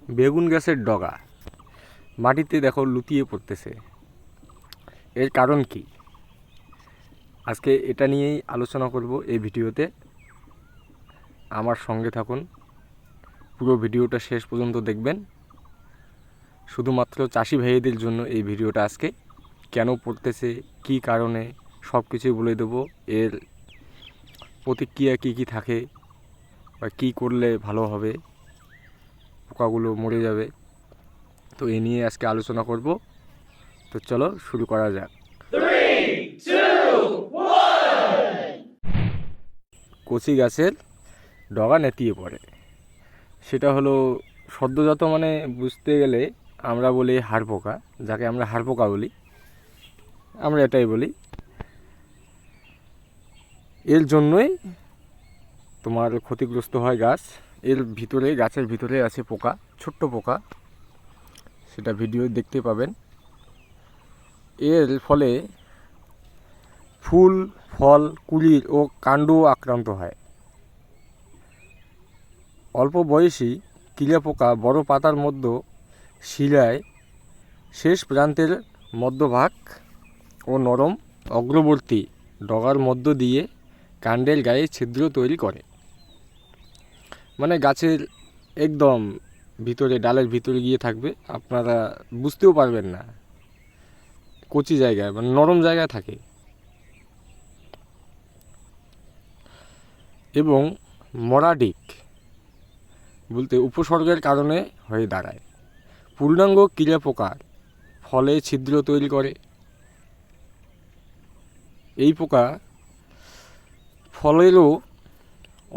বেগুন গাছের ডগা মাটিতে দেখো লুতিয়ে পড়তেছে। এর কারণ কি? আজকে এটা নিয়েই আলোচনা করব এই ভিডিওতে। আমার সঙ্গে থাকুন, পুরো ভিডিওটা শেষ পর্যন্ত দেখবেন। শুধুমাত্র চাষি ভাইদের জন্য এই ভিডিওটা আজকে। কেন পড়তেছে, কি কারণে, সব কিছুই বলে দেবো। এর প্রতিক্রিয়া কি কি থাকে বা কী করলে ভালো হবে, পোকাগুলো মরে যাবে, তো এ নিয়ে আজকে আলোচনা করব। তো চলো শুরু করা যাক। 3, 2, 1. কচি গাছের ডগা নেতিয়ে পড়ে, সেটা হলো সদ্যজাত, মানে বুঝতে গেলে আমরা বলি হাড় পোকা, যাকে আমরা হাড় পোকা বলি, আমরা এটাই বলি। এর জন্যই তোমার ক্ষতিগ্রস্ত হয় গাছ। এর ভিতরে, গাছের ভিতরে আছে পোকা, ছোট্ট পোকা, সেটা ভিডিও দেখতে পাবেন। এর ফলে ফুল, ফল, কুঁড়ির ও কাণ্ড আক্রান্ত হয়। অল্প বয়সী কিলা পোকা বড় পাতার মধ্যে শিরায় শেষ প্রান্তের মধ্যভাগ ও নরম অগ্রবর্তী ডগার মধ্য দিয়ে কাণ্ডের গায়ে ছিদ্র তৈরি করে। মানে গাছের একদম ভিতরে, ডালের ভিতরে গিয়ে থাকবে, আপনারা বুঝতেও পারবেন না। কচি জায়গায়, মানে নরম জায়গায় থাকে। এবং মরাডিক বলতে উপসর্গের কারণে হয়ে দাঁড়ায়। পূর্ণাঙ্গ কিলা পোকার ফলে ছিদ্র তৈরি করে। এই পোকা ফলেরও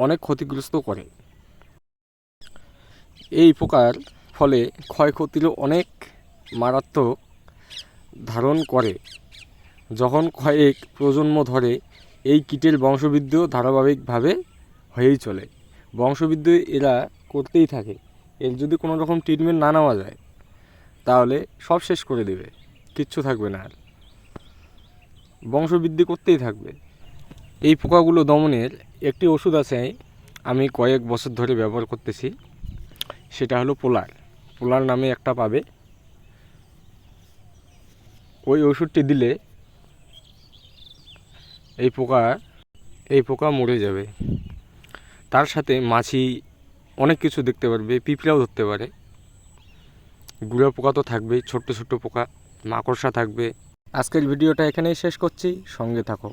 অনেক ক্ষতিগ্রস্ত করে। এই পোকার ফলে ক্ষয়ক্ষতিরও অনেক মারাত্মক ধারণ করে। যখন কয়েক প্রজন্ম ধরে এই কীটের বংশবৃদ্ধি ধারাবাহিকভাবে হয়েই চলে। বংশবৃদ্ধি এরা করতেই থাকে। এর যদি কোনো রকম ট্রিটমেন্ট না নেওয়া যায় তাহলে সব শেষ করে দেবে, কিচ্ছু থাকবে না আর, বংশবৃদ্ধি করতেই থাকবে। এই পোকাগুলো দমনের একটি ওষুধ আছে, আমি কয়েক বছর ধরে ব্যবহার করতেছি। সেটা হলো পোলার নামে একটা পাবে। ওই ওষুধটি দিলে এই পোকা মরে যাবে। তার সাথে মাছি অনেক কিছু দেখতে পারবে, পিঁপড়াও ধরতে পারে। গুঁড়া পোকা তো থাকবেই, ছোট্ট ছোট্ট পোকা, মাকড়সা থাকবে। আজকের ভিডিওটা এখানেই শেষ করছি, সঙ্গে থাকো।